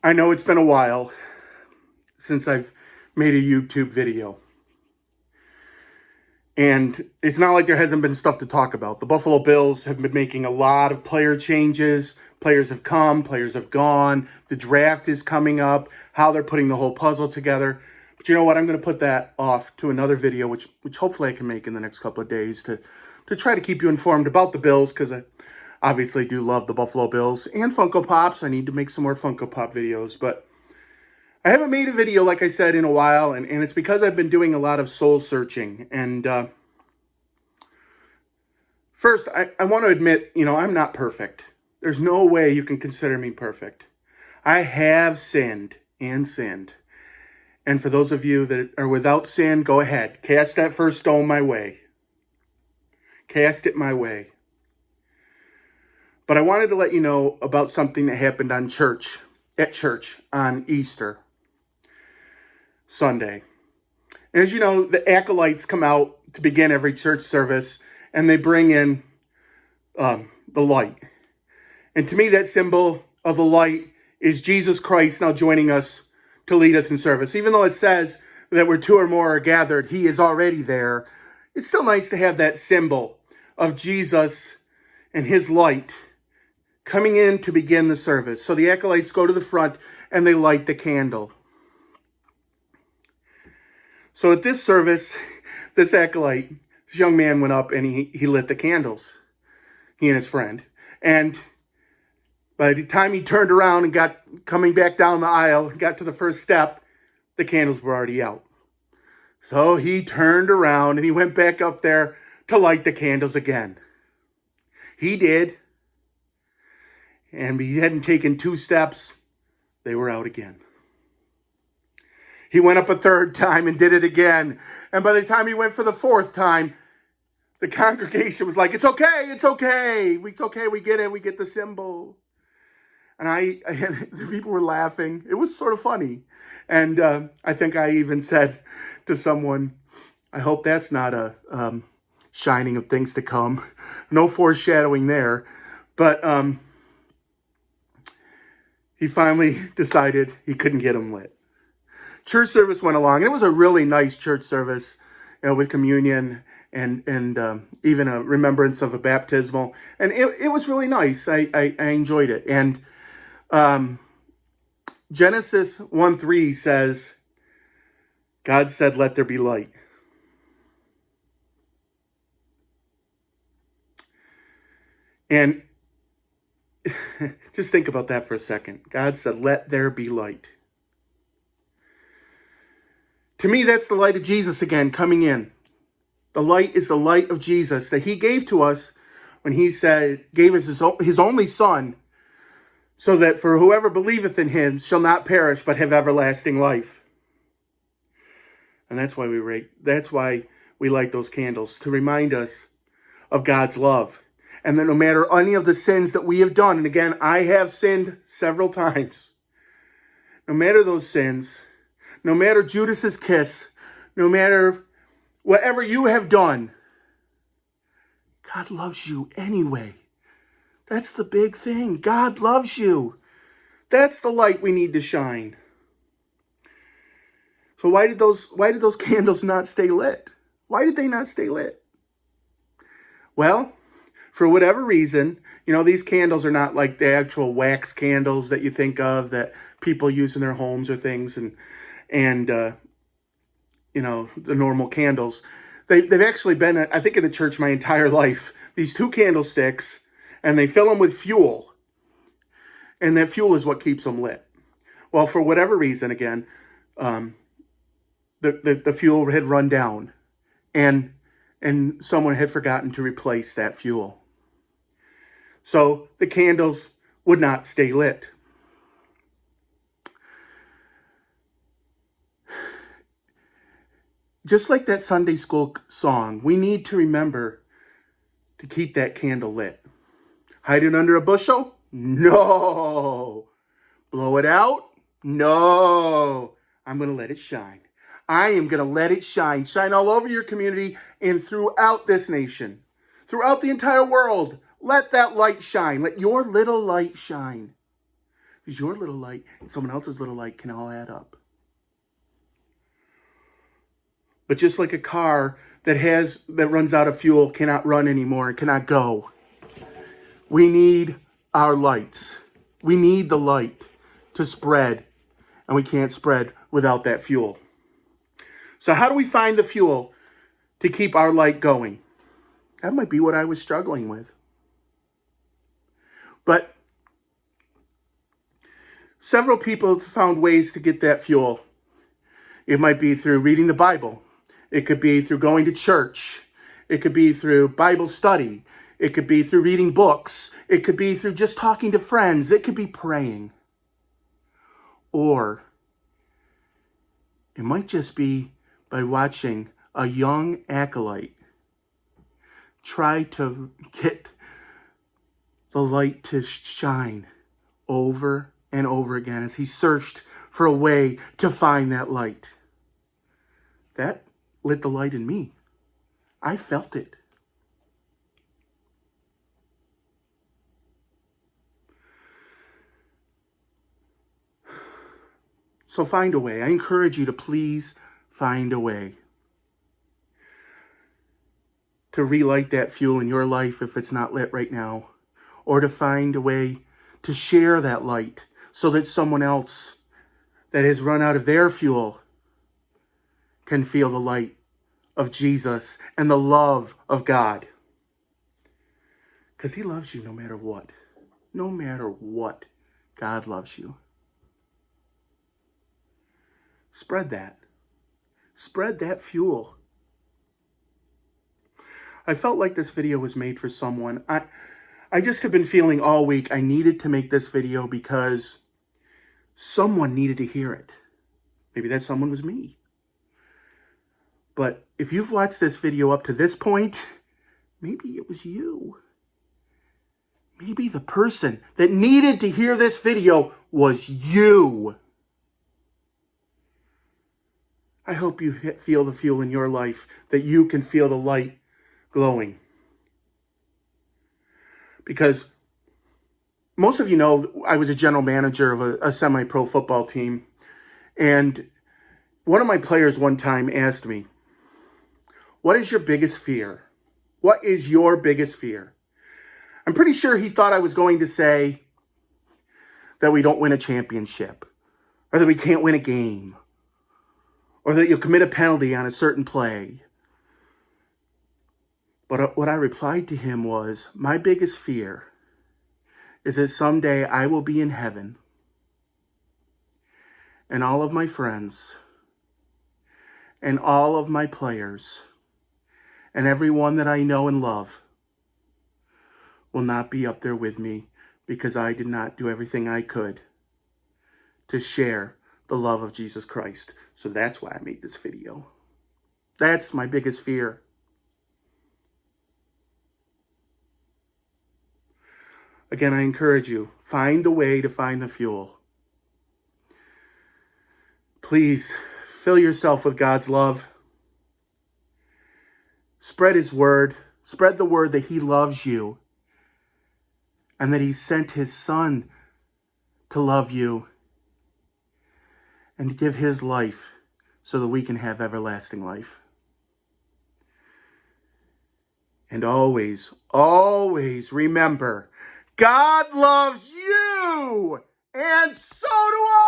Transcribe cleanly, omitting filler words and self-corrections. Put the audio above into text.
I know it's been a while since I've made a YouTube video. And it's not like there hasn't been stuff to talk about. The Buffalo Bills have been making a lot of player changes. Players have come, players have gone. The draft is coming up, how they're putting the whole puzzle together. But you know what? I'm going to put that off to another video, which hopefully I can make in the next couple of days to try to keep you informed about the Bills, because I obviously do love the Buffalo Bills and Funko Pops. I need to make some more Funko Pop videos, but I haven't made a video, like I said, in a while, and it's because I've been doing a lot of soul searching. And first, I want to admit, I'm not perfect. There's no way you can consider me perfect. I have sinned and sinned. And for those of you that are without sin, go ahead. Cast that first stone my way. Cast it my way. But I wanted to let you know about something that happened at church on Easter Sunday. And as you know, the acolytes come out to begin every church service, and they bring in the light. And to me, that symbol of the light is Jesus Christ now joining us to lead us in service. Even though it says that where two or more are gathered, he is already there. It's still nice to have that symbol of Jesus and his light coming in to begin the service. So the acolytes go to the front and they light the candle. So at this service, this acolyte, this young man went up and he lit the candles, he and his friend. And by the time he turned around and coming back down the aisle, got to the first step, the candles were already out. So he turned around and he went back up there to light the candles again. He did. And he hadn't taken 2 steps, they were out again. He went up a 3rd time and did it again. And by the time he went for the 4th time, the congregation was like, it's okay, it's okay. It's okay, we get it, we get the symbol. And the people were laughing. It was sort of funny. And I think I even said to someone, I hope that's not a shining of things to come. No foreshadowing there. But he finally decided he couldn't get them lit. Church service went along. It was a really nice church service, with communion and even a remembrance of a baptismal. And it was really nice. I enjoyed it. And Genesis 1:3 says, God said, let there be light. And just think about that for a second. God said, let there be light. To me, that's the light of Jesus again coming in. The light is the light of Jesus that he gave to us when he gave us his only son, so that for whoever believeth in him shall not perish but have everlasting life. And that's why we light those candles, to remind us of God's love. And that no matter any of the sins that we have done, and again, I have sinned several times, no matter those sins, no matter Judas's kiss, no matter whatever you have done, God loves you anyway. That's the big thing. God loves you. That's the light we need to shine. So why did those candles not stay lit? Why did they not stay lit? Well, for whatever reason, these candles are not like the actual wax candles that you think of that people use in their homes or things, and the normal candles. They've actually been, I think, in the church my entire life. These 2 candlesticks, and they fill them with fuel. And that fuel is what keeps them lit. Well, for whatever reason, again, the fuel had run down, and someone had forgotten to replace that fuel. So the candles would not stay lit. Just like that Sunday school song, we need to remember to keep that candle lit. Hide it under a bushel? No. Blow it out? No. I'm going to let it shine. I am going to let it shine. Shine all over your community and throughout this nation. Throughout the entire world. Let that light shine. Let your little light shine. Because your little light and someone else's little light can all add up. But just like a car that runs out of fuel, cannot run anymore, and cannot go, we need our lights. We need the light to spread, and we can't spread without that fuel. So how do we find the fuel to keep our light going? That might be what I was struggling with. But several people found ways to get that fuel. It might be through reading the Bible. It could be through going to church. It could be through Bible study. It could be through reading books. It could be through just talking to friends. It could be praying. Or it might just be by watching a young acolyte try to get the light to shine over and over again as he searched for a way to find that light. That lit the light in me. I felt it. So find a way. I encourage you to please find a way to relight that fuel in your life if it's not lit right now, or to find a way to share that light so that someone else that has run out of their fuel can feel the light of Jesus and the love of God. Because he loves you no matter what. No matter what, God loves you. Spread that. Spread that fuel. I felt like this video was made for someone. I just have been feeling all week I needed to make this video because someone needed to hear it. Maybe that someone was me. But if you've watched this video up to this point, maybe it was you. Maybe the person that needed to hear this video was you. I hope you feel the fuel in your life, that you can feel the light glowing. Because most of you know I was a general manager of a semi-pro football team. And one of my players one time asked me, "What is your biggest fear? What is your biggest fear?" I'm pretty sure he thought I was going to say that we don't win a championship, or that we can't win a game, or that you'll commit a penalty on a certain play. But what I replied to him was, my biggest fear is that someday I will be in heaven and all of my friends and all of my players and everyone that I know and love will not be up there with me because I did not do everything I could to share the love of Jesus Christ. So that's why I made this video. That's my biggest fear. Again, I encourage you, find a way to find the fuel. Please fill yourself with God's love. Spread his word. Spread the word that he loves you and that he sent his son to love you and to give his life so that we can have everlasting life. And always, always remember, God loves you, and so do I.